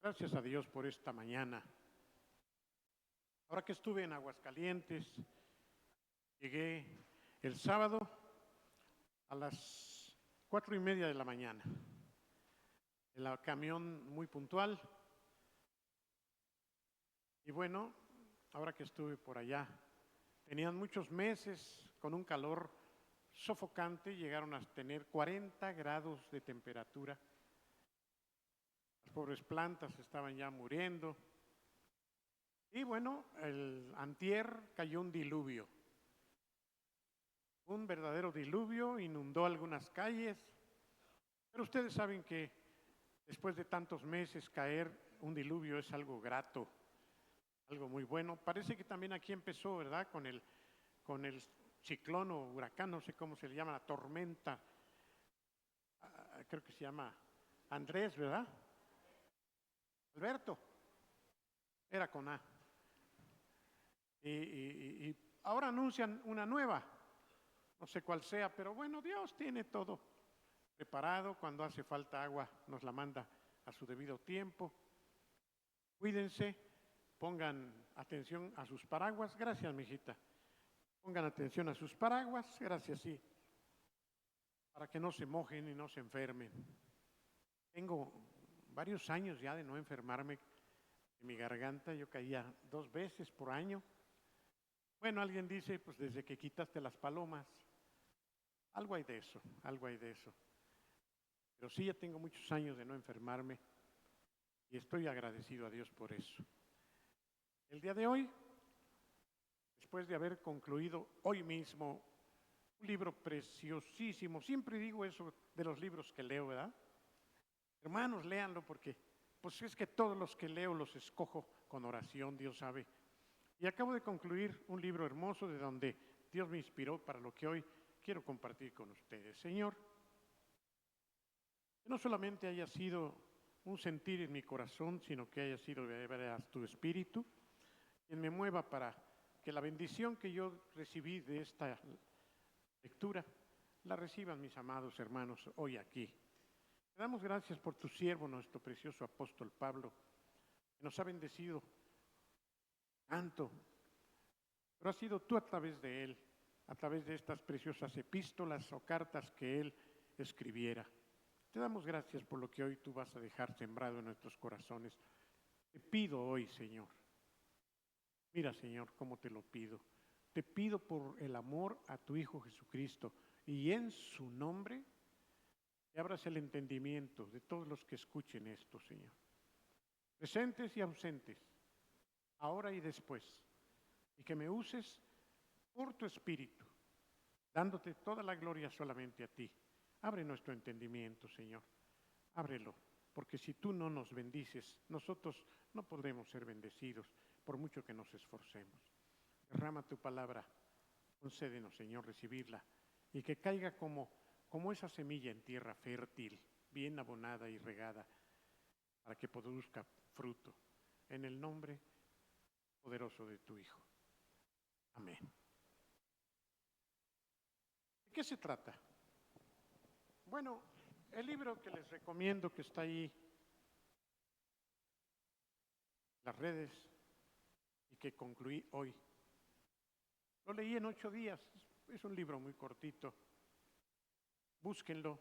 Gracias a Dios por esta mañana. Ahora que estuve en Aguascalientes, llegué el sábado a las 4:30 de la mañana. En la camión muy puntual. Y bueno, ahora que estuve por allá, tenían muchos meses con un calor sofocante, llegaron a tener 40 grados de temperatura. Las pobres plantas estaban ya muriendo. Y bueno, el antier cayó un diluvio. Un verdadero diluvio, inundó algunas calles. Pero ustedes saben que después de tantos meses caer un diluvio es algo grato, algo muy bueno. Parece que también aquí empezó, ¿verdad? Con el ciclón o huracán, no sé cómo se le llama, la tormenta. Creo que se llama Andrés, ¿verdad? Alberto, era con A. Y ahora anuncian una nueva, no sé cuál sea, pero bueno, Dios tiene todo preparado. Cuando hace falta agua nos la manda a su debido tiempo. Cuídense, pongan atención a sus paraguas. Gracias, mijita. Pongan atención a sus paraguas, gracias, sí, para que no se mojen y no se enfermen. Tengo varios años ya de no enfermarme en mi garganta. Yo caía 2 veces por año. Bueno, alguien dice, pues desde que quitaste las palomas, algo hay de eso, algo hay de eso. Pero sí, ya tengo muchos años de no enfermarme y estoy agradecido a Dios por eso. El día de hoy, después de haber concluido hoy mismo un libro preciosísimo, siempre digo eso de los libros que leo, ¿verdad? Hermanos, léanlo porque pues es que todos los que leo los escojo con oración, Dios sabe. Y acabo de concluir un libro hermoso de donde Dios me inspiró para lo que hoy quiero compartir con ustedes. Señor, que no solamente haya sido un sentir en mi corazón, sino que haya sido de veras tu espíritu quien me mueva para que la bendición que yo recibí de esta lectura la reciban mis amados hermanos hoy aquí. Te damos gracias por tu siervo, nuestro precioso apóstol Pablo, que nos ha bendecido tanto, pero ha sido tú a través de él, a través de estas preciosas epístolas o cartas que él escribiera. Te damos gracias por lo que hoy tú vas a dejar sembrado en nuestros corazones. Te pido hoy, Señor, mira, Señor, cómo te lo pido. Te pido por el amor a tu Hijo Jesucristo y en su nombre que abras el entendimiento de todos los que escuchen esto, Señor. Presentes y ausentes, ahora y después, y que me uses por tu Espíritu, dándote toda la gloria solamente a ti. Abre nuestro entendimiento, Señor, ábrelo, porque si tú no nos bendices, nosotros no podremos ser bendecidos, por mucho que nos esforcemos. Derrama tu palabra, concédenos, Señor, recibirla, y que caiga como esa semilla en tierra fértil, bien abonada y regada, para que produzca fruto, en el nombre poderoso de tu Hijo. Amén. ¿De qué se trata? Bueno, el libro que les recomiendo, que está ahí en las redes y que concluí hoy, lo leí en 8 días. Es un libro muy cortito. Búsquenlo,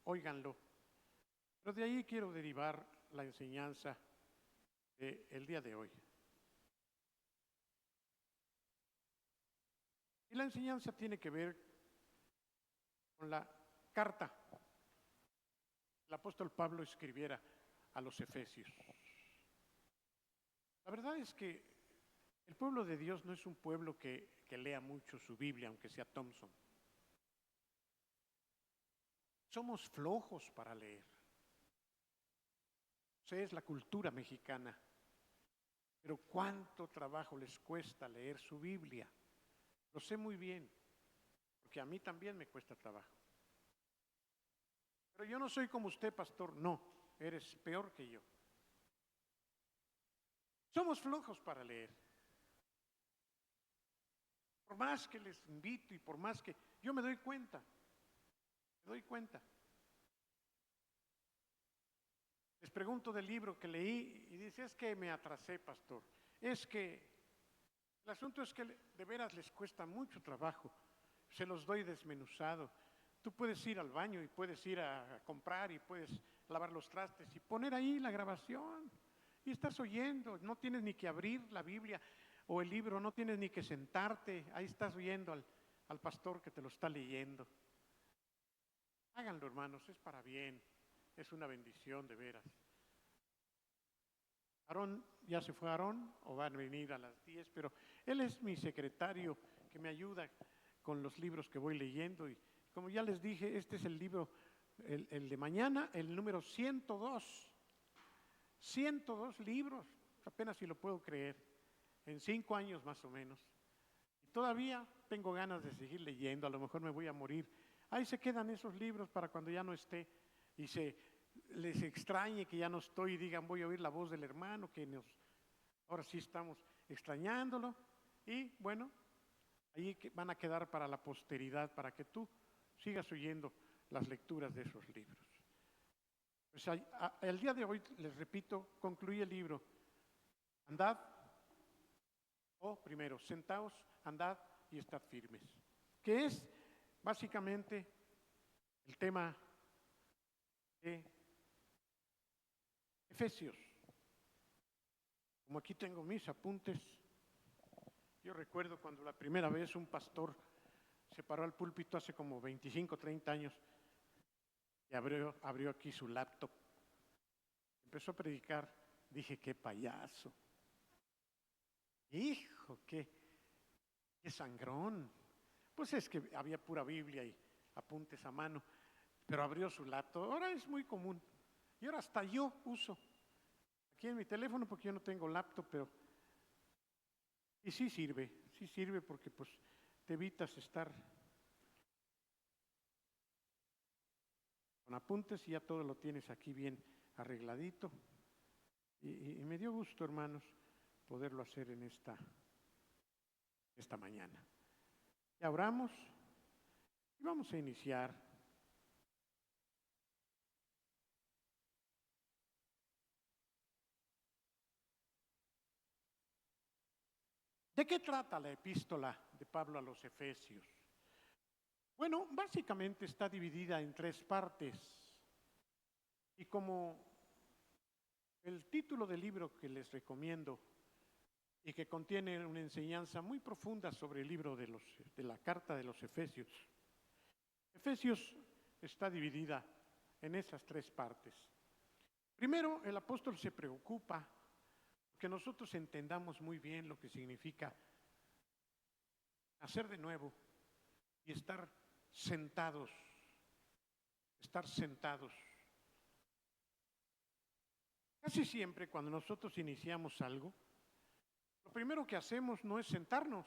óiganlo. Pero de ahí quiero derivar la enseñanza del día de hoy. Y la enseñanza tiene que ver con la carta que el apóstol Pablo escribiera a los Efesios. La verdad es que el pueblo de Dios no es un pueblo que lea mucho su Biblia, aunque sea Thompson. Somos flojos para leer. O sea, es la cultura mexicana. Pero cuánto trabajo les cuesta leer su Biblia. Lo sé muy bien, porque a mí también me cuesta trabajo. Pero yo no soy como usted, pastor. No, eres peor que yo. Somos flojos para leer. Por más que les invito y por más que yo me doy cuenta. Les pregunto del libro que leí y dice, es que me atrasé, pastor. Es que el asunto es que de veras les cuesta mucho trabajo. Se los doy desmenuzado. Tú puedes ir al baño y puedes ir a comprar y puedes lavar los trastes y poner ahí la grabación. Y estás oyendo, no tienes ni que abrir la Biblia o el libro, no tienes ni que sentarte. Ahí estás oyendo al pastor que te lo está leyendo. Háganlo, hermanos, es para bien. Es una bendición de veras. Aarón, ya se fue Aarón, o van a venir a las 10, pero él es mi secretario que me ayuda con los libros que voy leyendo. Y como ya les dije, este es el libro, el de mañana, el número 102. 102 libros, apenas si lo puedo creer, en 5 años más o menos. Y todavía tengo ganas de seguir leyendo, a lo mejor me voy a morir. Ahí se quedan esos libros para cuando ya no esté y les extrañe que ya no estoy y digan voy a oír la voz del hermano, ahora sí estamos extrañándolo. Y bueno, ahí van a quedar para la posteridad, para que tú sigas oyendo las lecturas de esos libros. Pues el día de hoy, les repito, concluye el libro. Andad, primero, sentaos, andad y estad firmes. Que es básicamente el tema de Efesios. Como aquí tengo mis apuntes, yo recuerdo cuando la primera vez un pastor se paró al púlpito hace como 25, 30 años y abrió aquí su laptop. Empezó a predicar, dije, qué payaso. Hijo, qué sangrón. Pues es que había pura Biblia y apuntes a mano, pero abrió su laptop. Ahora es muy común. Y ahora hasta yo uso aquí en mi teléfono porque yo no tengo laptop, pero y sí sirve porque pues te evitas estar con apuntes y ya todo lo tienes aquí bien arregladito. Y me dio gusto, hermanos, poderlo hacer en esta mañana. Ya oramos y vamos a iniciar. ¿De qué trata la epístola de Pablo a los Efesios? Bueno, básicamente está dividida en 3 partes. Y como el título del libro que les recomiendo y que contiene una enseñanza muy profunda sobre el libro de la carta de los Efesios. Efesios está dividida en esas 3 partes. Primero, el apóstol se preocupa que nosotros entendamos muy bien lo que significa nacer de nuevo y estar sentados. Casi siempre cuando nosotros iniciamos algo, lo primero que hacemos no es sentarnos,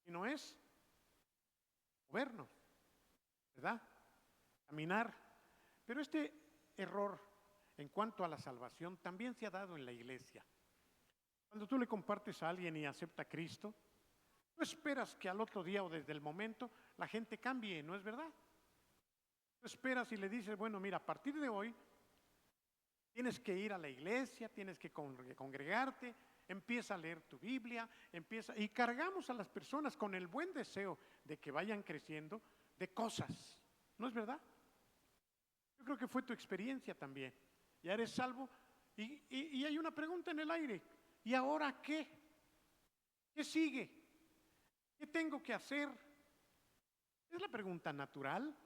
sino es movernos, ¿verdad? Caminar. Pero este error en cuanto a la salvación también se ha dado en la iglesia. Cuando tú le compartes a alguien y acepta a Cristo, no esperas que al otro día o desde el momento la gente cambie, ¿no es verdad? Tú esperas y le dices, bueno, mira, a partir de hoy tienes que ir a la iglesia, tienes que congregarte, empieza a leer tu Biblia, y cargamos a las personas con el buen deseo de que vayan creciendo de cosas, ¿no es verdad? Yo creo que fue tu experiencia también. Ya eres salvo y hay una pregunta en el aire. ¿Y ahora qué? ¿Qué sigue? ¿Qué tengo que hacer? Es la pregunta natural.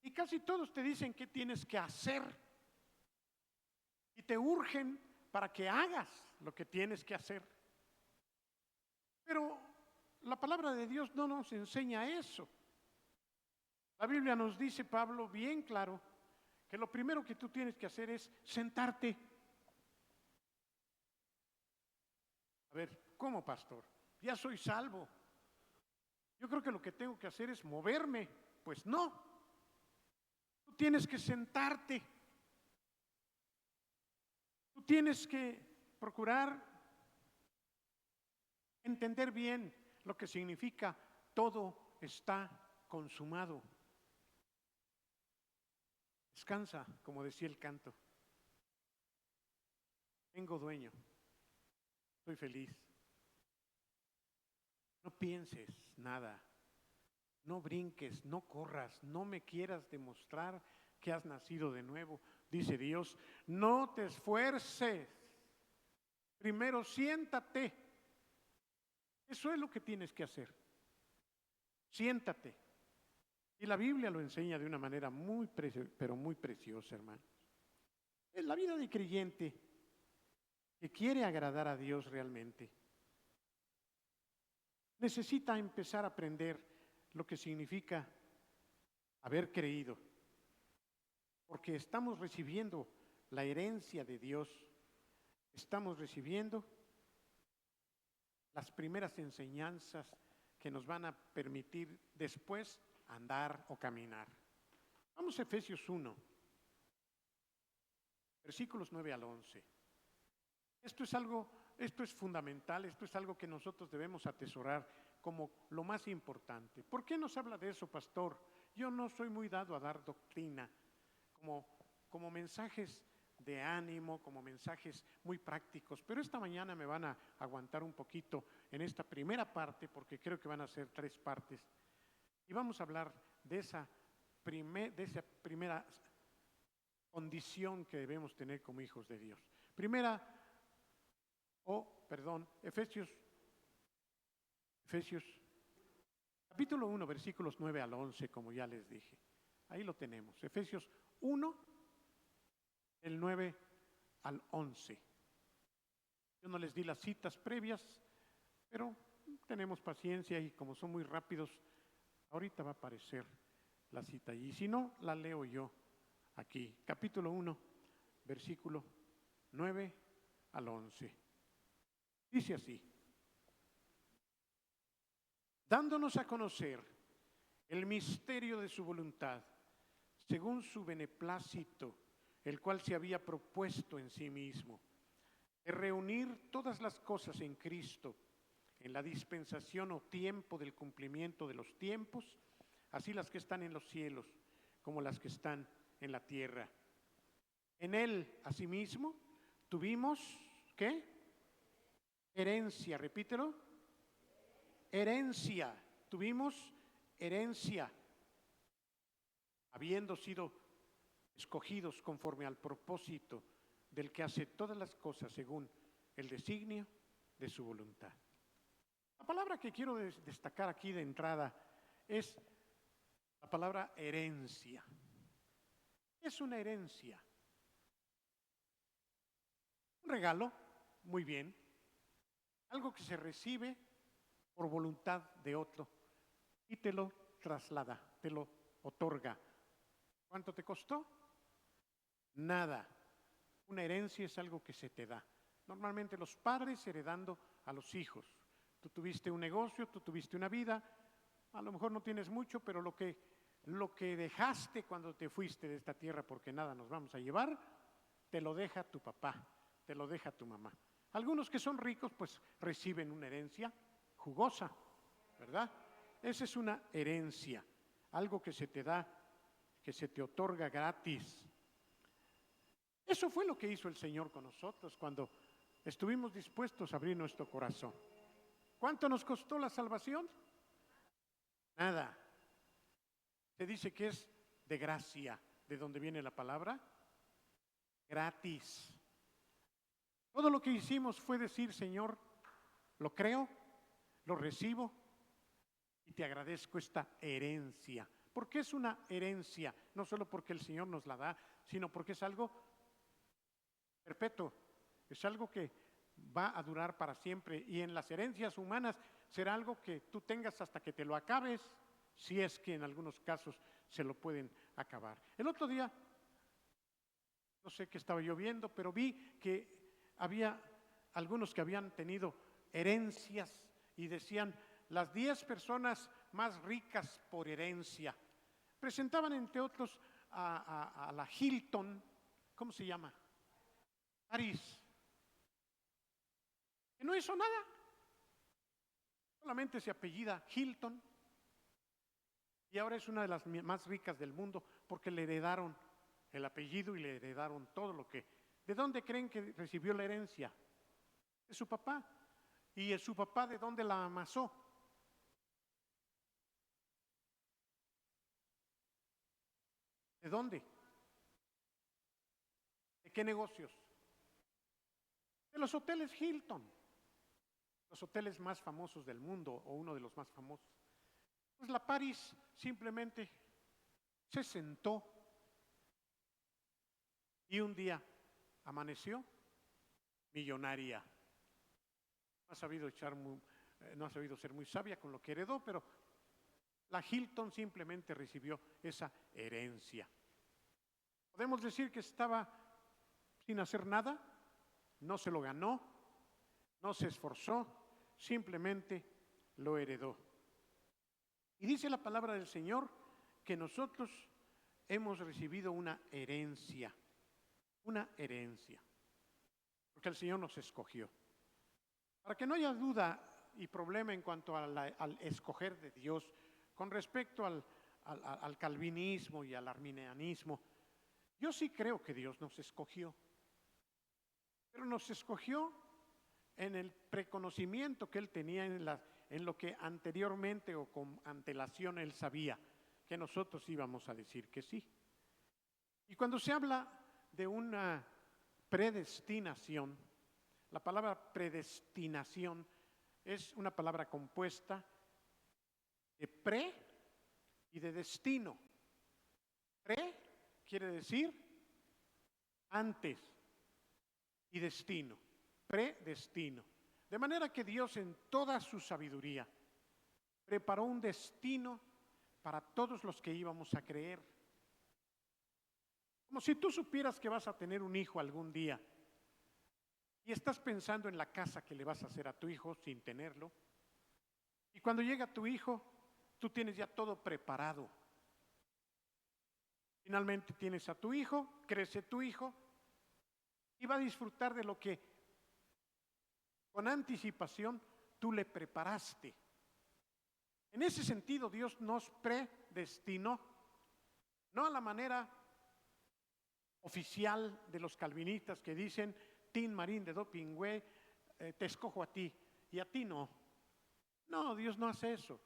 Y casi todos te dicen qué tienes que hacer. Y te urgen para que hagas lo que tienes que hacer. Pero la palabra de Dios no nos enseña eso. La Biblia nos dice, Pablo, bien claro, que lo primero que tú tienes que hacer es sentarte. A ver, ¿cómo, pastor? Ya soy salvo. Yo creo que lo que tengo que hacer es moverme. Pues no. Tú tienes que sentarte. Tú tienes que procurar entender bien lo que significa todo está consumado. Descansa, como decía el canto. Tengo dueño. Estoy feliz. No pienses nada. No brinques, no corras, no me quieras demostrar que has nacido de nuevo. Dice Dios, no te esfuerces. Primero siéntate. Eso es lo que tienes que hacer. Siéntate. Y la Biblia lo enseña de una manera pero muy preciosa, hermano. En la vida de creyente que quiere agradar a Dios realmente, necesita empezar a aprender lo que significa haber creído. Porque estamos recibiendo la herencia de Dios. Estamos recibiendo las primeras enseñanzas que nos van a permitir después andar o caminar. Vamos a Efesios 1, versículos 9 al 11. Esto es fundamental, esto es algo que nosotros debemos atesorar como lo más importante. ¿Por qué nos habla de eso, pastor? Yo no soy muy dado a dar doctrina, como mensajes de ánimo, como mensajes muy prácticos, pero esta mañana me van a aguantar un poquito en esta primera parte, porque creo que van a ser 3 partes, y vamos a hablar de esa primera condición que debemos tener como hijos de Dios. Efesios capítulo 1, versículos 9 al 11, como ya les dije. Ahí lo tenemos, Efesios 1, el 9 al 11. Yo no les di las citas previas, pero tenemos paciencia y como son muy rápidos, ahorita va a aparecer la cita y si no, la leo yo aquí. Capítulo 1, versículo 9 al 11. Dice así: dándonos a conocer el misterio de su voluntad, según su beneplácito, el cual se había propuesto en sí mismo, de reunir todas las cosas en Cristo, en la dispensación o tiempo del cumplimiento de los tiempos, así las que están en los cielos como las que están en la tierra. En él, asimismo, tuvimos, ¿qué? Herencia, repítelo. Herencia, tuvimos herencia, habiendo sido escogidos conforme al propósito del que hace todas las cosas según el designio de su voluntad. La palabra que quiero destacar aquí de entrada es la palabra herencia. Es una herencia. Un regalo, muy bien. Algo que se recibe por voluntad de otro y te lo traslada, te lo otorga. ¿Cuánto te costó? Nada. Una herencia es algo que se te da. Normalmente los padres heredando a los hijos. Tú tuviste un negocio, tú tuviste una vida, a lo mejor no tienes mucho, pero lo que dejaste cuando te fuiste de esta tierra, porque nada nos vamos a llevar, te lo deja tu papá, te lo deja tu mamá. Algunos que son ricos pues reciben una herencia jugosa, ¿verdad? Esa es una herencia, algo que se te da, que se te otorga gratis. Eso fue lo que hizo el Señor con nosotros cuando estuvimos dispuestos a abrir nuestro corazón. ¿Cuánto nos costó la salvación? Nada. Se dice que es de gracia, de donde viene la palabra, gratis. Todo lo que hicimos fue decir, Señor, lo creo, lo recibo y te agradezco esta herencia. ¿Por qué es una herencia? No solo porque el Señor nos la da, sino porque es algo perpetuo, es algo que va a durar para siempre. Y en las herencias humanas será algo que tú tengas hasta que te lo acabes, si es que en algunos casos se lo pueden acabar. El otro día, no sé qué estaba yo viendo, pero vi que había algunos que habían tenido herencias y decían las 10 personas más ricas por herencia. Presentaban entre otros a la Hilton, ¿cómo se llama? París, que no hizo nada, solamente se apellida Hilton y ahora es una de las más ricas del mundo porque le heredaron el apellido y le heredaron todo lo que... ¿De dónde creen que recibió la herencia? De su papá. ¿Y su papá de dónde la amasó? ¿De dónde? ¿De qué negocios? De los hoteles Hilton, los hoteles más famosos del mundo o uno de los más famosos. Pues la Paris simplemente se sentó y un día amaneció millonaria. No ha sabido ser muy sabia con lo que heredó, pero la Hilton simplemente recibió esa herencia. Podemos decir que estaba sin hacer nada, no se lo ganó, no se esforzó, simplemente lo heredó. Y dice la palabra del Señor que nosotros hemos recibido una herencia, porque el Señor nos escogió. Para que no haya duda y problema en cuanto al escoger de Dios, con respecto al calvinismo y al arminianismo, yo sí creo que Dios nos escogió, pero nos escogió en el preconocimiento que Él tenía en lo que anteriormente o con antelación Él sabía que nosotros íbamos a decir que sí. Y cuando se habla de una predestinación, la palabra predestinación es una palabra compuesta de pre y de destino. Pre quiere decir antes y destino, predestino. De manera que Dios en toda su sabiduría preparó un destino para todos los que íbamos a creer. Como si tú supieras que vas a tener un hijo algún día y estás pensando en la casa que le vas a hacer a tu hijo sin tenerlo. Y cuando llega tu hijo, tú tienes ya todo preparado. Finalmente tienes a tu hijo, crece tu hijo y va a disfrutar de lo que con anticipación tú le preparaste. En ese sentido, Dios nos predestinó, no a la manera oficial de los calvinistas que dicen, Tin Marín de Dopingüe, te escojo a ti y a ti no. No, Dios no hace eso.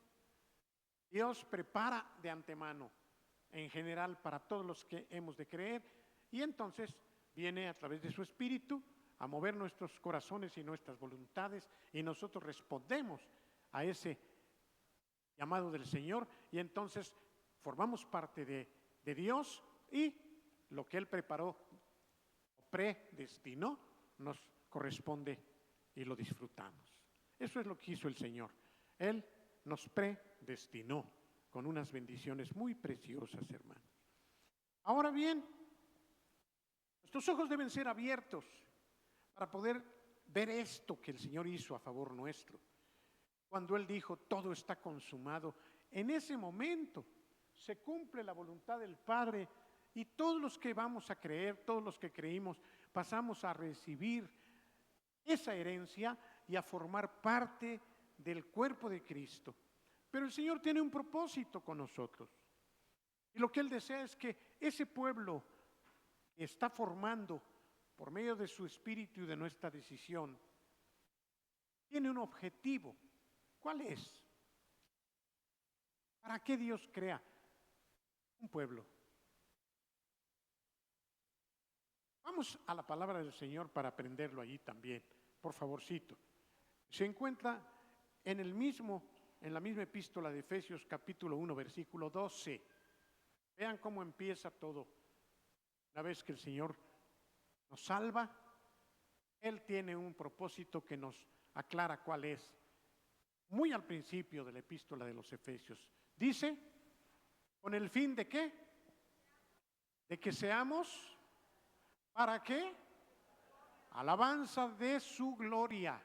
Dios prepara de antemano, en general, para todos los que hemos de creer, y entonces viene a través de su Espíritu a mover nuestros corazones y nuestras voluntades, y nosotros respondemos a ese llamado del Señor, y entonces formamos parte de Dios, y lo que Él preparó o predestinó nos corresponde y lo disfrutamos. Eso es lo que hizo el Señor. Él nos predestinó con unas bendiciones muy preciosas, hermanos. Ahora bien, nuestros ojos deben ser abiertos para poder ver esto que el Señor hizo a favor nuestro. Cuando Él dijo, todo está consumado, en ese momento se cumple la voluntad del Padre y todos los que vamos a creer, todos los que creímos, pasamos a recibir esa herencia y a formar parte del cuerpo de Cristo. Pero el Señor tiene un propósito con nosotros. Y lo que Él desea es que ese pueblo que está formando por medio de su espíritu y de nuestra decisión, tiene un objetivo. ¿Cuál es? ¿Para qué Dios crea un pueblo? Vamos a la palabra del Señor para aprenderlo allí también, por favorcito. Se encuentra en la misma epístola de Efesios capítulo 1, versículo 12. Vean cómo empieza todo. Una vez que el Señor nos salva, Él tiene un propósito que nos aclara cuál es. Muy al principio de la epístola de los Efesios. Dice, ¿con el fin de qué? De que seamos, ¿para qué? Alabanza de su gloria.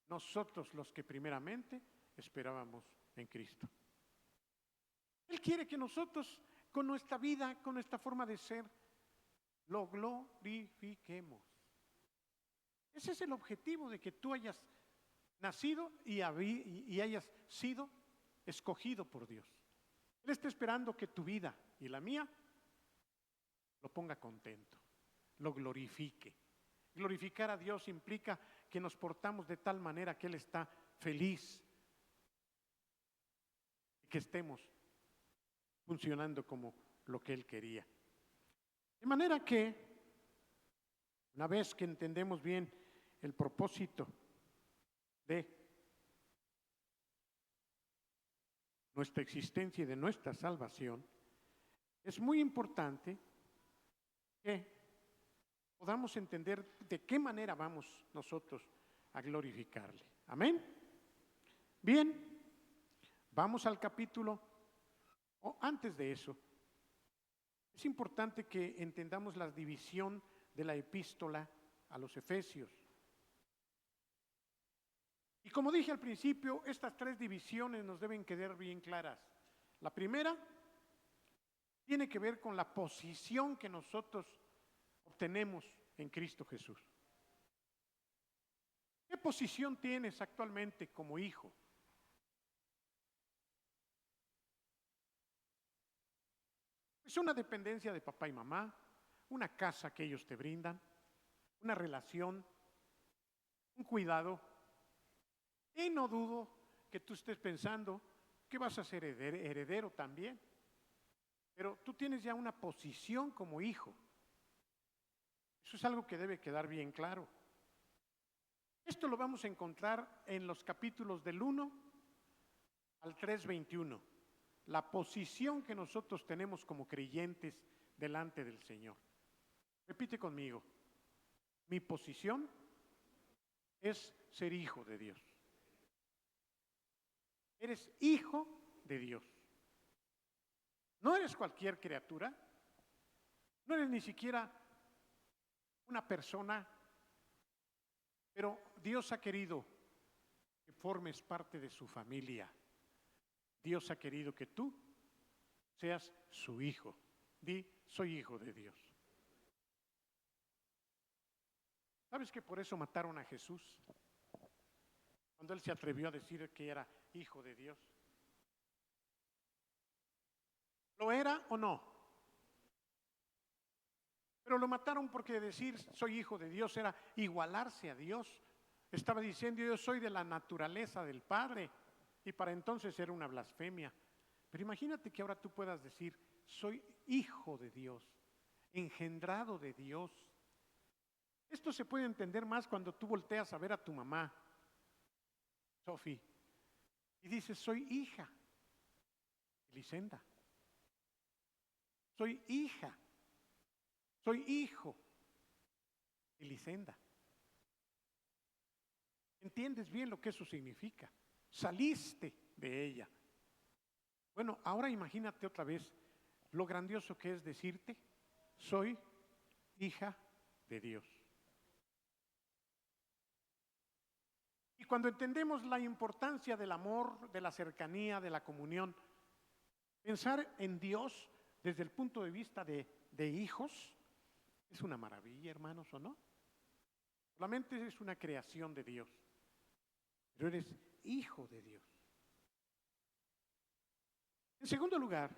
Nosotros los que primeramente esperábamos en Cristo. Él quiere que nosotros, con nuestra vida, con nuestra forma de ser, lo glorifiquemos. Ese es el objetivo de que tú hayas nacido y hayas sido escogido por Dios. Él está esperando que tu vida y la mía lo ponga contento, lo glorifique. Glorificar a Dios implica que nos portamos de tal manera que Él está feliz, que estemos funcionando como lo que Él quería. De manera que, una vez que entendemos bien el propósito de nuestra existencia y de nuestra salvación, es muy importante que podamos entender de qué manera vamos nosotros a glorificarle. Amén. Bien, vamos al capítulo, o antes de eso, es importante que entendamos la división de la epístola a los Efesios. Y como dije al principio, estas tres divisiones nos deben quedar bien claras. La primera tiene que ver con la posición que nosotros obtenemos en Cristo Jesús. ¿Qué posición tienes actualmente como hijo? Es una dependencia de papá y mamá, una casa que ellos te brindan, una relación, un cuidado. Y no dudo que tú estés pensando que vas a ser heredero también. Pero tú tienes ya una posición como hijo. Eso es algo que debe quedar bien claro. Esto lo vamos a encontrar en los capítulos del 1 al 3:21. La posición que nosotros tenemos como creyentes delante del Señor. Repite conmigo. Mi posición es ser hijo de Dios. Eres hijo de Dios. No eres cualquier criatura. No eres ni siquiera una persona, pero Dios ha querido que formes parte de su familia. Dios ha querido que tú seas su hijo. Di, soy hijo de Dios. ¿Sabes que por eso mataron a Jesús? Cuando Él se atrevió a decir que era hijo de Dios. ¿Lo era o no? Pero lo mataron porque decir soy hijo de Dios era igualarse a Dios. Estaba diciendo yo soy de la naturaleza del Padre. Y para entonces era una blasfemia. Pero imagínate que ahora tú puedas decir soy hijo de Dios, engendrado de Dios. Esto se puede entender más cuando tú volteas a ver a tu mamá, Sofi, y dices soy hija, Elisenda. Soy hija, soy hijo, Elisenda. ¿Entiendes bien lo que eso significa? Saliste de ella. Bueno, ahora imagínate otra vez lo grandioso que es decirte, soy hija de Dios. Y cuando entendemos la importancia del amor, de la cercanía, de la comunión, pensar en Dios desde el punto de vista de hijos es una maravilla, hermanos, ¿o no? Solamente es una creación de Dios, pero eres hijo de Dios. En segundo lugar,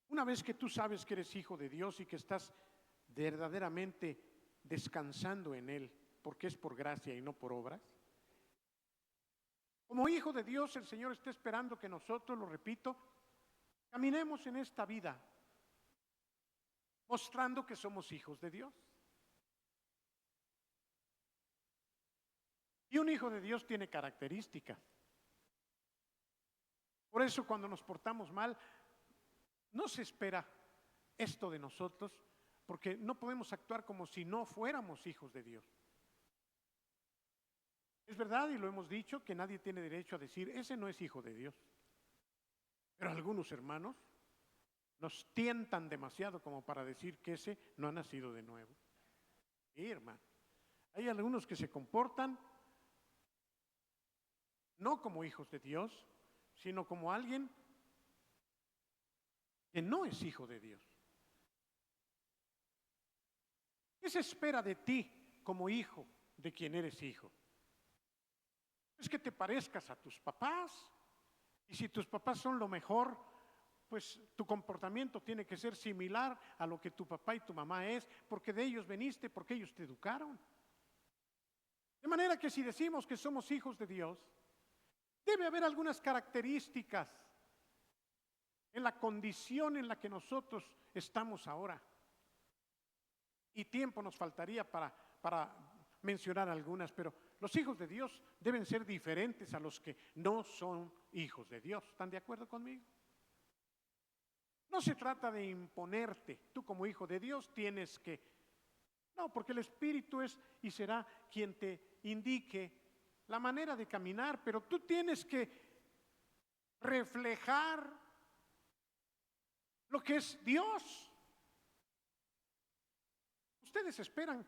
una vez que tú sabes que eres hijo de Dios y que estás verdaderamente descansando en Él, porque es por gracia y no por obras, como hijo de Dios el Señor está esperando que nosotros, lo repito, caminemos en esta vida mostrando que somos hijos de Dios. Y un hijo de Dios tiene características. Por eso cuando nos portamos mal, no se espera esto de nosotros, porque no podemos actuar como si no fuéramos hijos de Dios. Es verdad, y lo hemos dicho, que nadie tiene derecho a decir, ese no es hijo de Dios. Pero algunos hermanos nos tientan demasiado como para decir que ese no ha nacido de nuevo. Sí, hermano. Hay algunos que se comportan no como hijos de Dios, sino como alguien que no es hijo de Dios. ¿Qué se espera de ti como hijo de quien eres hijo? Es que te parezcas a tus papás. Y si tus papás son lo mejor, pues tu comportamiento tiene que ser similar a lo que tu papá y tu mamá es, porque de ellos veniste, porque ellos te educaron. De manera que si decimos que somos hijos de Dios, debe haber algunas características en la condición en la que nosotros estamos ahora. Y tiempo nos faltaría para mencionar algunas, pero los hijos de Dios deben ser diferentes a los que no son hijos de Dios. ¿Están de acuerdo conmigo? No se trata de imponerte. Tú como hijo de Dios tienes que... No, porque el Espíritu es y será quien te indique la manera de caminar, pero tú tienes que reflejar lo que es Dios. Ustedes esperan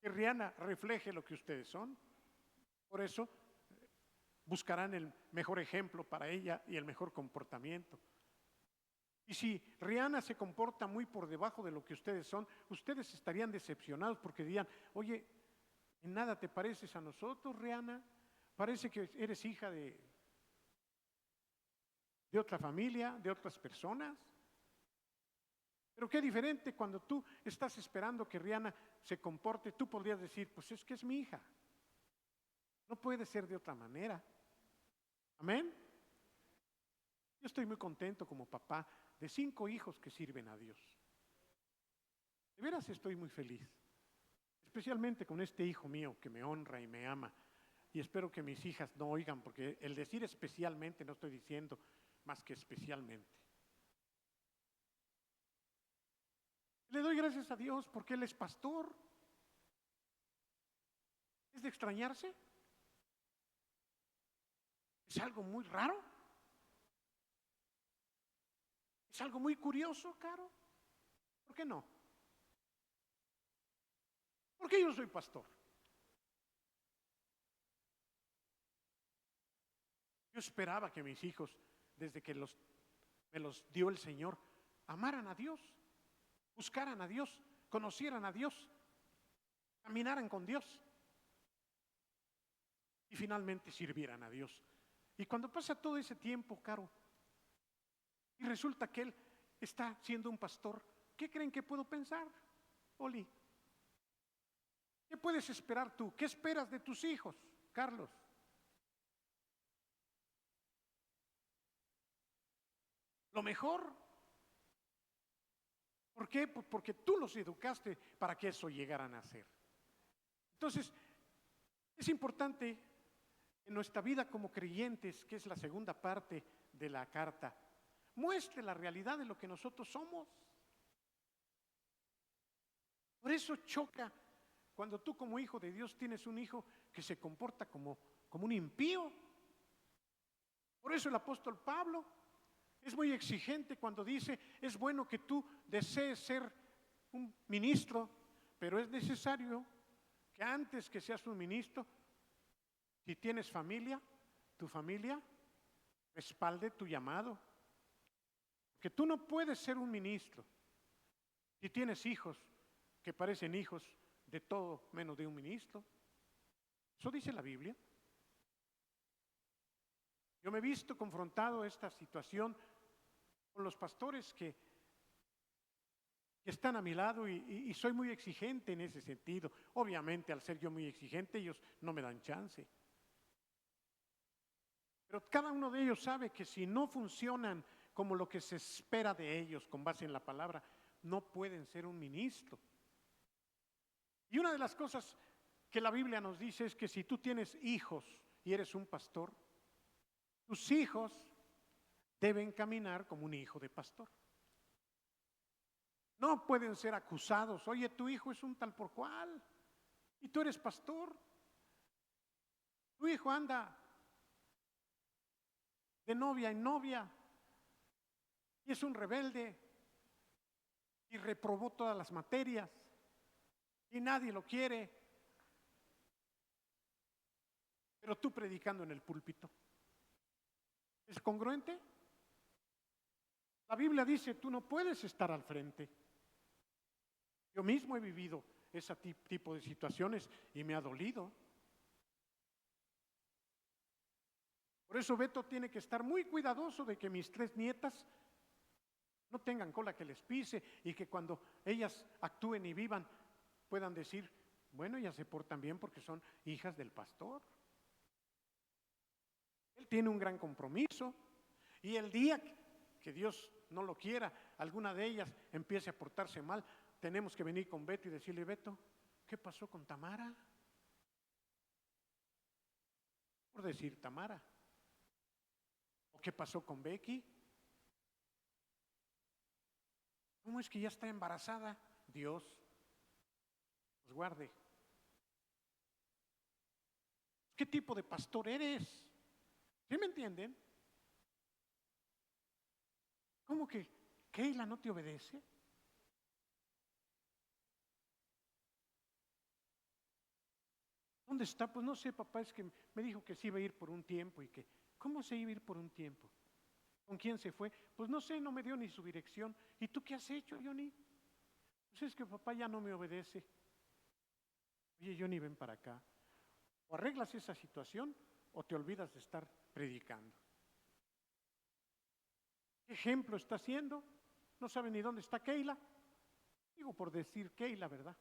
que Rihanna refleje lo que ustedes son. Por eso buscarán el mejor ejemplo para ella y el mejor comportamiento. Y si Rihanna se comporta muy por debajo de lo que ustedes son, ustedes estarían decepcionados porque dirían, oye, en nada te pareces a nosotros, Rihanna. Parece que eres hija de otra familia, de otras personas. Pero qué diferente cuando tú estás esperando que Rihanna se comporte, tú podrías decir, pues es que es mi hija. No puede ser de otra manera. Amén. Yo estoy muy contento como papá de 5 hijos que sirven a Dios. De veras estoy muy feliz, especialmente con este hijo mío que me honra y me ama. Y espero que mis hijas no oigan, porque el decir especialmente no estoy diciendo más que especialmente. Le doy gracias a Dios porque Él es pastor. ¿Es de extrañarse? ¿Es algo muy raro? ¿Es algo muy curioso, Caro? ¿Por qué no? Porque yo soy pastor. Yo esperaba que mis hijos, desde que me los dio el Señor, amaran a Dios, buscaran a Dios, conocieran a Dios, caminaran con Dios y finalmente sirvieran a Dios. Y cuando pasa todo ese tiempo, Caro, y resulta que él está siendo un pastor, ¿qué creen que puedo pensar, Oli? ¿Qué puedes esperar tú? ¿Qué esperas de tus hijos, Carlos? Lo mejor. ¿Por qué? Porque tú los educaste para que eso llegaran a ser. Entonces, es importante en nuestra vida como creyentes, que es la segunda parte de la carta, muestre la realidad de lo que nosotros somos. Por eso choca cuando tú como hijo de Dios tienes un hijo que se comporta como un impío. Por eso el apóstol Pablo es muy exigente cuando dice, es bueno que tú desees ser un ministro, pero es necesario que antes que seas un ministro, si tienes familia, tu familia respalde tu llamado. Que tú no puedes ser un ministro si tienes hijos que parecen hijos de todo menos de un ministro. Eso dice la Biblia. Yo me he visto confrontado a esta situación con los pastores que están a mi lado y soy muy exigente en ese sentido. Obviamente, al ser yo muy exigente, ellos no me dan chance. Pero cada uno de ellos sabe que si no funcionan como lo que se espera de ellos con base en la palabra, no pueden ser un ministro. Y una de las cosas que la Biblia nos dice es que si tú tienes hijos y eres un pastor, tus hijos deben caminar como un hijo de pastor. No pueden ser acusados, oye, tu hijo es un tal por cual, y tú eres pastor. Tu hijo anda de novia en novia, y es un rebelde, y reprobó todas las materias, y nadie lo quiere, pero tú predicando en el púlpito. ¿Es congruente? La Biblia dice, tú no puedes estar al frente. Yo mismo he vivido ese tipo de situaciones y me ha dolido. Por eso Beto tiene que estar muy cuidadoso de que mis 3 nietas no tengan cola que les pise y que cuando ellas actúen y vivan puedan decir, bueno, ellas se portan bien porque son hijas del pastor. Él tiene un gran compromiso y el día que Dios no lo quiera, alguna de ellas empiece a portarse mal, tenemos que venir con Beto y decirle, Beto, ¿qué pasó con Tamara? Por decir Tamara. ¿O qué pasó con Becky? ¿Cómo es que ya está embarazada? Dios nos guarde. ¿Qué tipo de pastor eres? ¿Sí me entienden? ¿Cómo que Keila no te obedece? ¿Dónde está? Pues no sé, papá, es que me dijo que se iba a ir por un tiempo y que, ¿cómo se iba a ir por un tiempo? ¿Con quién se fue? Pues no sé, no me dio ni su dirección. ¿Y tú qué has hecho, Johnny? Pues es que papá ya no me obedece. Oye, Johnny, ven para acá. O arreglas esa situación o te olvidas de estar predicando. ¿Qué ejemplo está haciendo? No sabe ni dónde está Keila. Digo por decir Keila, ¿verdad?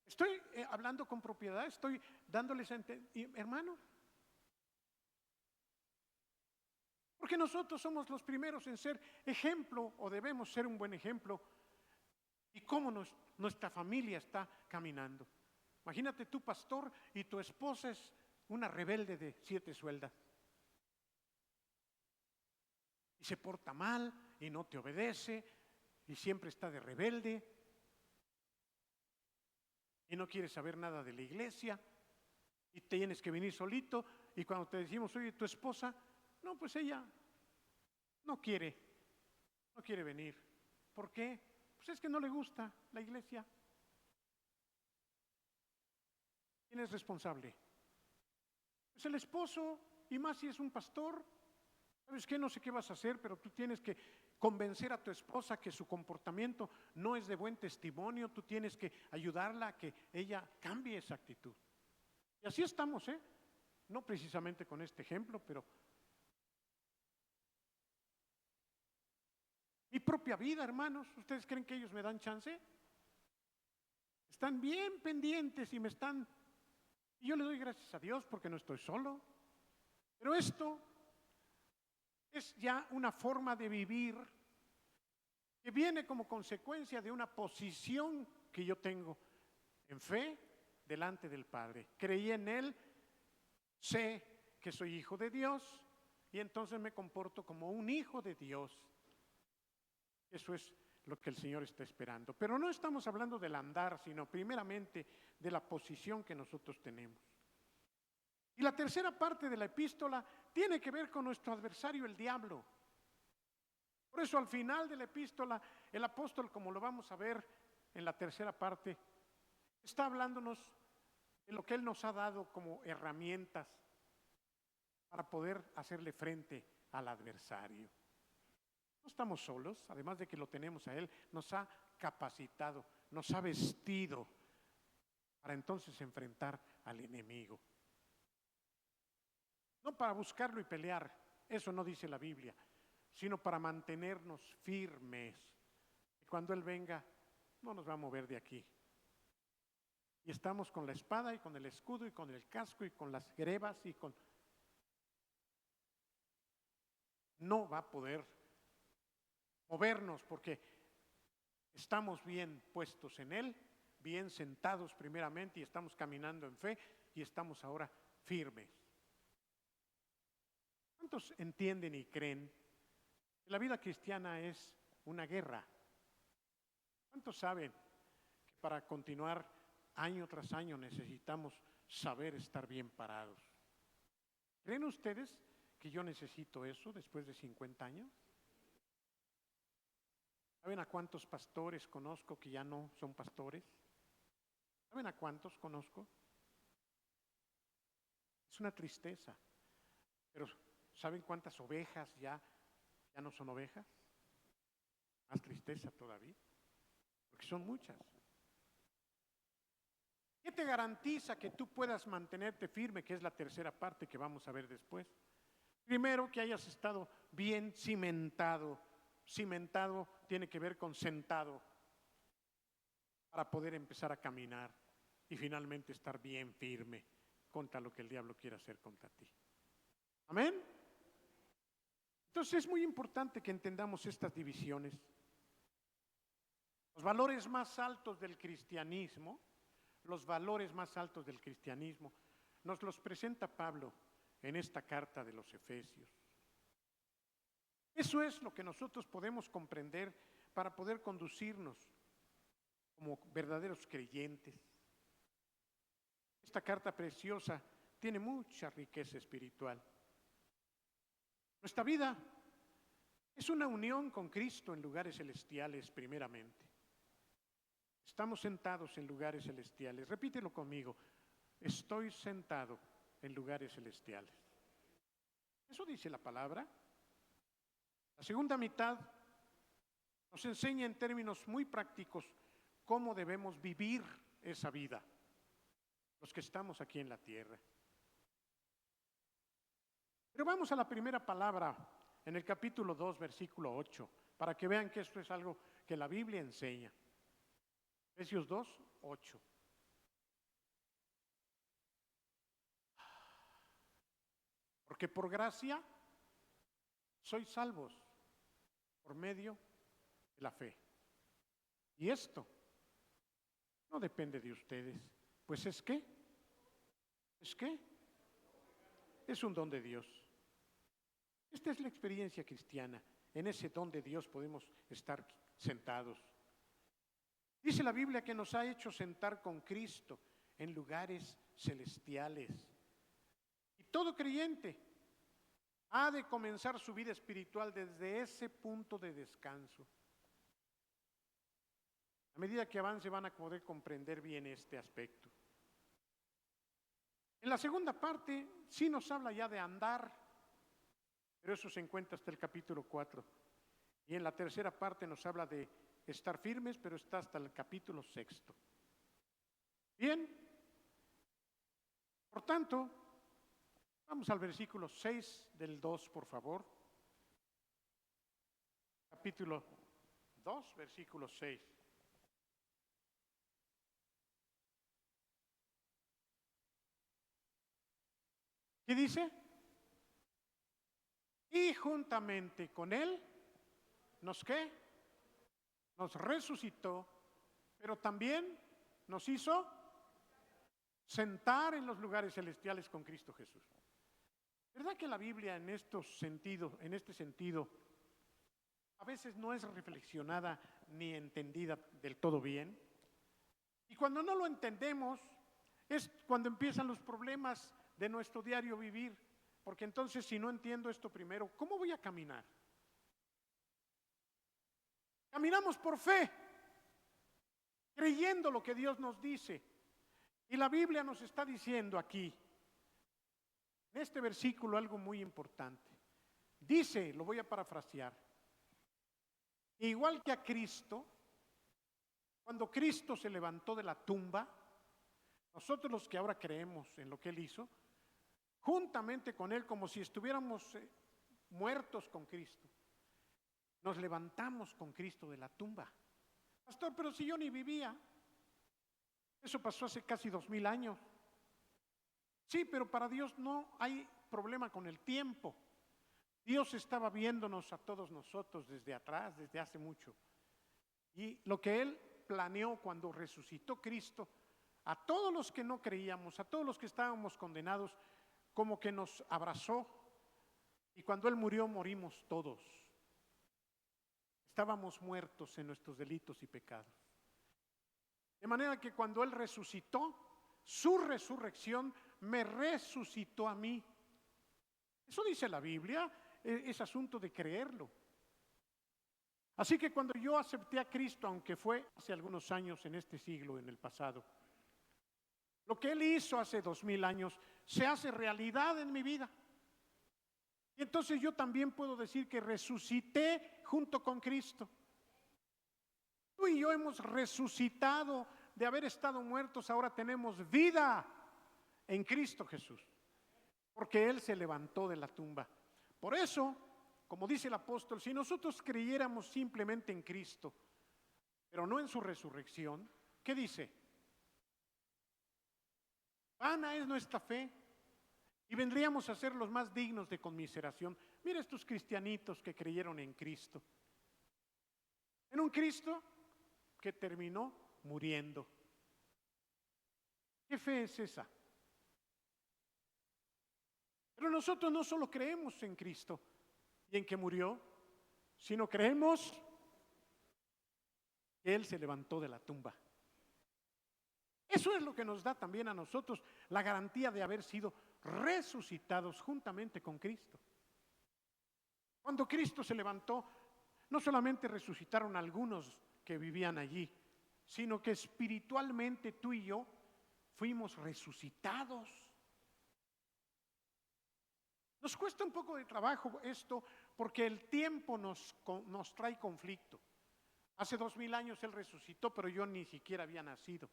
Estoy hablando con propiedad, estoy dándoles a entender, hermano. Porque nosotros somos los primeros en ser ejemplo o debemos ser un buen ejemplo y cómo nuestra familia está caminando. Imagínate tu pastor y tu esposa es una rebelde de 7 sueldas. Y se porta mal y no te obedece y siempre está de rebelde y no quiere saber nada de la iglesia y tienes que venir solito y cuando te decimos, oye, tu esposa, no, pues ella no quiere venir. ¿Por qué? Pues es que no le gusta la iglesia. ¿Quién es responsable? Pues el esposo, y más si es un pastor. ¿Sabes qué? No sé qué vas a hacer, pero tú tienes que convencer a tu esposa que su comportamiento no es de buen testimonio, tú tienes que ayudarla a que ella cambie esa actitud. Y así estamos, ¿eh? No precisamente con este ejemplo, pero mi propia vida, hermanos, ¿ustedes creen que ellos me dan chance? Están bien pendientes y me están... Y yo le doy gracias a Dios porque no estoy solo. Pero esto es ya una forma de vivir que viene como consecuencia de una posición que yo tengo en fe delante del Padre. Creí en Él, sé que soy hijo de Dios y entonces me comporto como un hijo de Dios. Eso es lo que el Señor está esperando. Pero no estamos hablando del andar, sino primeramente de la posición que nosotros tenemos. Y la tercera parte de la epístola tiene que ver con nuestro adversario, el diablo. Por eso al final de la epístola, el apóstol, como lo vamos a ver en la tercera parte, está hablándonos de lo que Él nos ha dado como herramientas para poder hacerle frente al adversario. No estamos solos, además de que lo tenemos a Él, nos ha capacitado, nos ha vestido para entonces enfrentar al enemigo. No para buscarlo y pelear, eso no dice la Biblia, sino para mantenernos firmes. Y cuando Él venga, no nos va a mover de aquí. Y estamos con la espada y con el escudo y con el casco y con las grebas y con... No va a poder movernos porque estamos bien puestos en Él, bien sentados primeramente y estamos caminando en fe y estamos ahora firmes. ¿Cuántos entienden y creen que la vida cristiana es una guerra? ¿Cuántos saben que para continuar año tras año necesitamos saber estar bien parados? ¿Creen ustedes que yo necesito eso después de 50 años? ¿Saben a cuántos pastores conozco que ya no son pastores? ¿Saben a cuántos conozco? Es una tristeza. Pero ¿saben cuántas ovejas ya no son ovejas? Más tristeza todavía, porque son muchas. ¿Qué te garantiza que tú puedas mantenerte firme? Que es la tercera parte que vamos a ver después. Primero, que hayas estado bien cimentado. Cimentado tiene que ver con sentado, para poder empezar a caminar y finalmente estar bien firme contra lo que el diablo quiera hacer contra ti. Amén. Entonces es muy importante que entendamos estas divisiones. Los valores más altos del cristianismo, nos los presenta Pablo en esta carta de los Efesios. Eso es lo que nosotros podemos comprender para poder conducirnos como verdaderos creyentes. Esta carta preciosa tiene mucha riqueza espiritual. Nuestra vida es una unión con Cristo en lugares celestiales primeramente. Estamos sentados en lugares celestiales. Repítelo conmigo. Estoy sentado en lugares celestiales. Eso dice la palabra. La segunda mitad nos enseña en términos muy prácticos cómo debemos vivir esa vida, los que estamos aquí en la tierra. Pero vamos a la primera palabra en el capítulo 2, versículo 8, para que vean que esto es algo que la Biblia enseña. Efesios 2, 8. Porque por gracia sois salvos por medio de la fe. Y esto no depende de ustedes, pues es un don de Dios. Esta es la experiencia cristiana. En ese don de Dios podemos estar sentados. Dice la Biblia que nos ha hecho sentar con Cristo en lugares celestiales. Y todo creyente ha de comenzar su vida espiritual desde ese punto de descanso. A medida que avance van a poder comprender bien este aspecto. En la segunda parte sí nos habla ya de andar, pero eso se encuentra hasta el capítulo 4. Y en la tercera parte nos habla de estar firmes, pero está hasta el capítulo 6. Bien, por tanto, vamos al versículo 6 del 2, por favor. Capítulo 2, versículo 6. ¿Qué dice? Y juntamente con Él, ¿nos qué? Nos resucitó, pero también nos hizo sentar en los lugares celestiales con Cristo Jesús. ¿Verdad que la Biblia en este sentido, a veces no es reflexionada ni entendida del todo bien? Y cuando no lo entendemos, es cuando empiezan los problemas de nuestro diario vivir, porque entonces si no entiendo esto primero, ¿cómo voy a caminar? Caminamos por fe, creyendo lo que Dios nos dice. Y la Biblia nos está diciendo aquí, en este versículo, algo muy importante. Dice, lo voy a parafrasear, igual que a Cristo, cuando Cristo se levantó de la tumba, nosotros los que ahora creemos en lo que Él hizo, juntamente con Él, como si estuviéramos muertos con Cristo, nos levantamos con Cristo de la tumba. Pastor, pero si yo ni vivía, eso pasó hace casi 2000 años. Sí, pero para Dios no hay problema con el tiempo. Dios estaba viéndonos a todos nosotros desde atrás, desde hace mucho. Y lo que Él planeó cuando resucitó Cristo, a todos los que no creíamos, a todos los que estábamos condenados, como que nos abrazó. Y cuando Él murió, morimos todos. Estábamos muertos en nuestros delitos y pecados. De manera que cuando Él resucitó, su resurrección me resucitó a mí. Eso dice la Biblia, es asunto de creerlo. Así que cuando yo acepté a Cristo, aunque fue hace algunos años en este siglo, en el pasado, lo que Él hizo hace 2000 años se hace realidad en mi vida. Y entonces yo también puedo decir que resucité junto con Cristo. Tú y yo hemos resucitado de haber estado muertos, ahora tenemos vida en Cristo Jesús, porque Él se levantó de la tumba. Por eso, como dice el apóstol, si nosotros creyéramos simplemente en Cristo, pero no en su resurrección, ¿qué dice? Vana es nuestra fe y vendríamos a ser los más dignos de conmiseración. Mira estos cristianitos que creyeron en Cristo. En un Cristo que terminó muriendo. ¿Qué fe es esa? Pero nosotros no solo creemos en Cristo y en que murió, sino creemos que Él se levantó de la tumba. Eso es lo que nos da también a nosotros la garantía de haber sido resucitados juntamente con Cristo. Cuando Cristo se levantó, no solamente resucitaron algunos que vivían allí, sino que espiritualmente tú y yo fuimos resucitados. Nos cuesta un poco de trabajo esto porque el tiempo nos trae conflicto. Hace 2000 años Él resucitó, pero yo ni siquiera había nacido.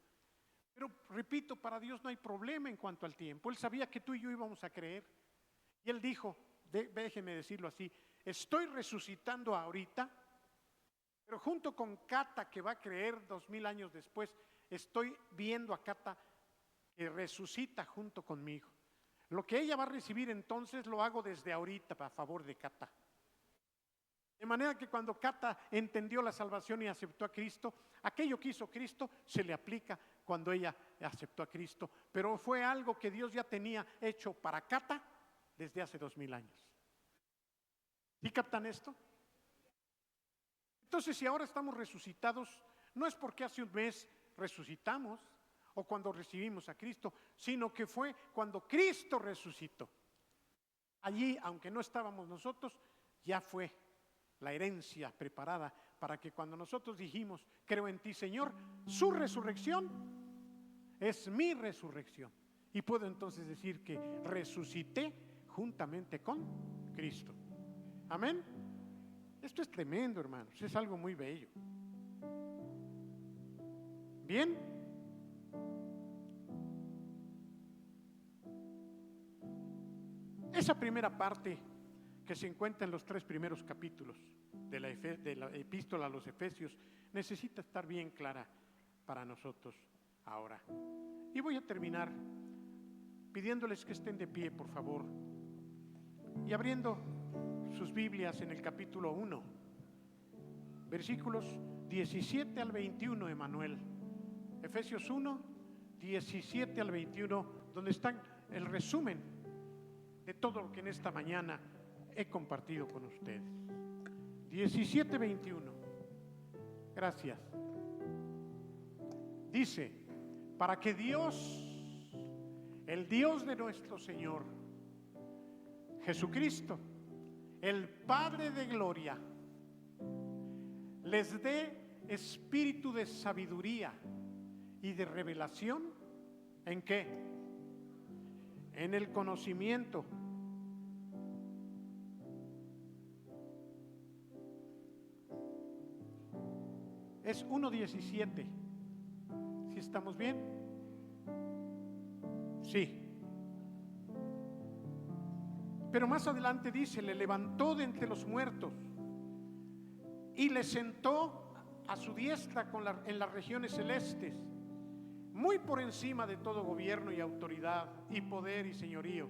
Pero repito, para Dios no hay problema en cuanto al tiempo. Él sabía que tú y yo íbamos a creer. Y Él dijo, déjeme decirlo así, estoy resucitando ahorita, pero junto con Cata, que va a creer 2000 años después, estoy viendo a Cata que resucita junto conmigo. Lo que ella va a recibir entonces lo hago desde ahorita a favor de Cata. De manera que cuando Cata entendió la salvación y aceptó a Cristo, aquello que hizo Cristo se le aplica cuando ella aceptó a Cristo. Pero fue algo que Dios ya tenía hecho para Cata desde hace 2000 años. ¿Sí captan esto? Entonces, si ahora estamos resucitados, no es porque hace un mes resucitamos o cuando recibimos a Cristo, sino que fue cuando Cristo resucitó. Allí, aunque no estábamos nosotros, ya fue la herencia preparada para que cuando nosotros dijimos, creo en ti, Señor, su resurrección es mi resurrección. Y puedo entonces decir que resucité juntamente con Cristo. Amén. Esto es tremendo, hermanos, es algo muy bello. Bien. Esa primera parte que se encuentra en los 3 primeros capítulos de la epístola a los Efesios necesita estar bien clara para nosotros ahora. Y voy a terminar pidiéndoles que estén de pie, por favor, y abriendo sus Biblias en el capítulo 1, versículos 17 al 21, Emanuel. Efesios 1, 17 al 21, donde está el resumen de todo lo que en esta mañana he compartido con ustedes. 17, 21. Gracias. Dice, para que Dios, el Dios de nuestro Señor Jesucristo, el Padre de gloria, les dé espíritu de sabiduría y de revelación. ¿En qué? En el conocimiento. Es 1:17. ¿Sí estamos bien? Sí. Pero más adelante dice, le levantó de entre los muertos y le sentó a su diestra en las regiones celestes, muy por encima de todo gobierno y autoridad y poder y señorío.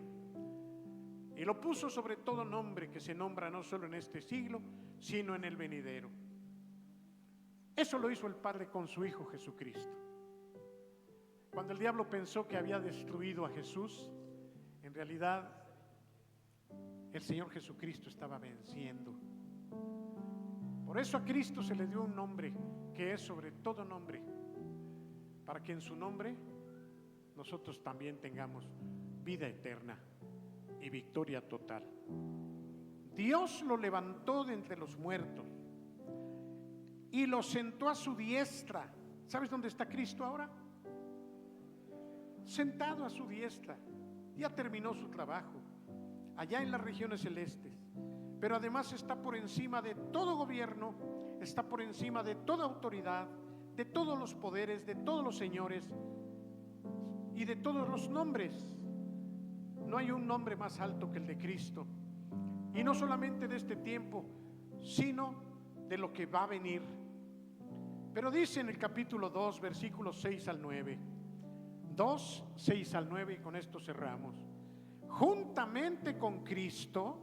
Y lo puso sobre todo nombre que se nombra no solo en este siglo, sino en el venidero. Eso lo hizo el Padre con su Hijo Jesucristo. Cuando el diablo pensó que había destruido a Jesús, en realidad el Señor Jesucristo estaba venciendo. Por eso a Cristo se le dio un nombre que es sobre todo nombre, para que en su nombre nosotros también tengamos vida eterna y victoria total. Dios lo levantó de entre los muertos y lo sentó a su diestra. ¿Sabes dónde está Cristo ahora? Sentado a su diestra. Ya terminó su trabajo allá en las regiones celestes, pero además está por encima de todo gobierno, está por encima de toda autoridad, de todos los poderes, de todos los señores y de todos los nombres. No hay un nombre más alto que el de Cristo. Y no solamente de este tiempo, sino de lo que va a venir. Pero dice en el capítulo 2, versículos 6 al 9. 2, 6 al 9, y con esto cerramos. Juntamente con Cristo,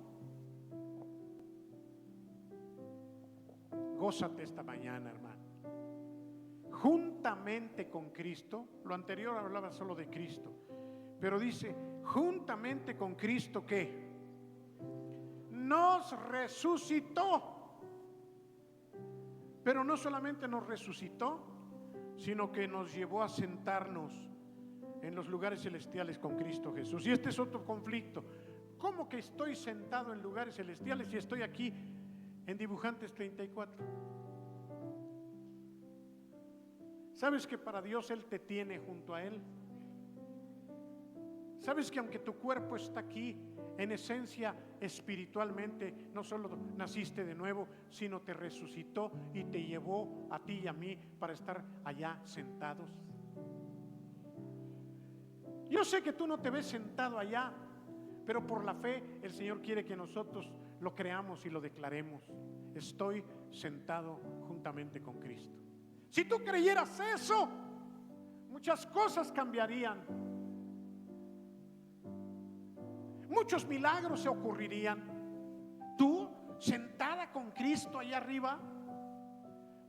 gózate esta mañana, hermano. Juntamente con Cristo, lo anterior hablaba solo de Cristo, pero dice, juntamente con Cristo, ¿qué? Nos resucitó. Pero no solamente nos resucitó, sino que nos llevó a sentarnos en los lugares celestiales con Cristo Jesús. Y este es otro conflicto. ¿Cómo que estoy sentado en lugares celestiales si estoy aquí en Dibujantes 34? ¿Sabes que para Dios Él te tiene junto a Él? ¿Sabes que aunque tu cuerpo está aquí, en esencia espiritualmente no solo naciste de nuevo, sino te resucitó y te llevó a ti y a mí para estar allá sentados? Yo sé que tú no te ves sentado allá, pero por la fe el Señor quiere que nosotros lo creamos y lo declaremos. Estoy sentado juntamente con Cristo. Si tú creyeras eso, muchas cosas cambiarían. Muchos milagros se ocurrirían. Tú sentada con Cristo allá arriba,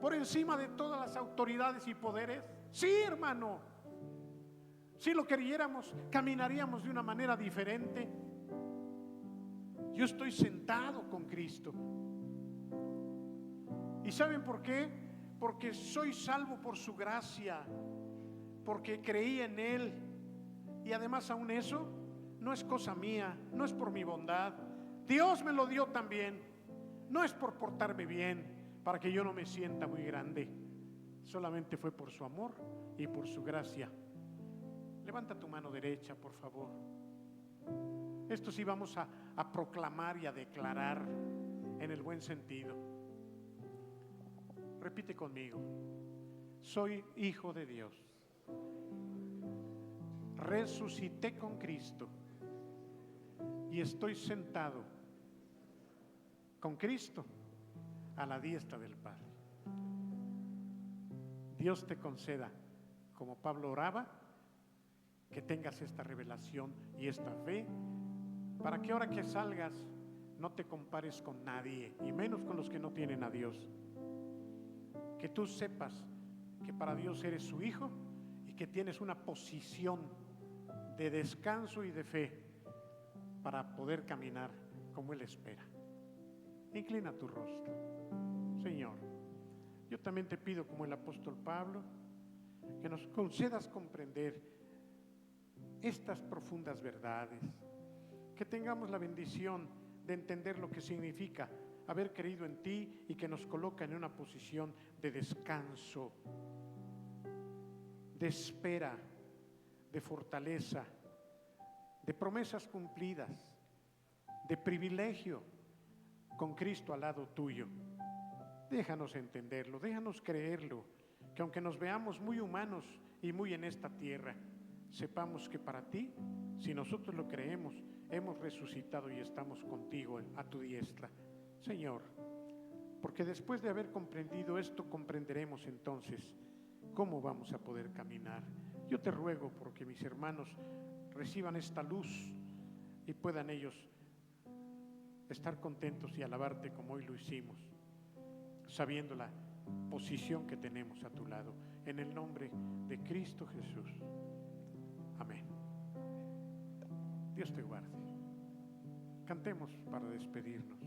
por encima de todas las autoridades y poderes. Sí, hermano. Si lo creyéramos, caminaríamos de una manera diferente. Yo estoy sentado con Cristo. ¿Y saben por qué? Porque soy salvo por su gracia, porque creí en Él. Y además aún eso no es cosa mía, no es por mi bondad. Dios me lo dio también. No es por portarme bien, para que yo no me sienta muy grande. Solamente fue por su amor y por su gracia. Levanta tu mano derecha, por favor. Esto sí vamos a proclamar y a declarar en el buen sentido. Repite conmigo. Soy hijo de Dios. Resucité con Cristo y estoy sentado con Cristo a la diestra del Padre. Dios te conceda, como Pablo oraba, que tengas esta revelación y esta fe, para que ahora que salgas no te compares con nadie, y menos con los que no tienen a Dios. Que tú sepas que para Dios eres su hijo y que tienes una posición de descanso y de fe para poder caminar como Él espera. Inclina tu rostro. Señor, yo también te pido, como el apóstol Pablo, que nos concedas comprender estas profundas verdades, que tengamos la bendición de entender lo que significa haber creído en ti y que nos coloca en una posición de descanso, de espera, de fortaleza, de promesas cumplidas, de privilegio con Cristo al lado tuyo. Déjanos entenderlo, déjanos creerlo, que aunque nos veamos muy humanos y muy en esta tierra, sepamos que para ti, si nosotros lo creemos, hemos resucitado y estamos contigo a tu diestra, Señor. Porque después de haber comprendido esto, comprenderemos entonces cómo vamos a poder caminar. Yo te ruego porque mis hermanos reciban esta luz y puedan ellos estar contentos y alabarte como hoy lo hicimos, sabiendo la posición que tenemos a tu lado. En el nombre de Cristo Jesús. Amén. Dios te guarde. Cantemos para despedirnos.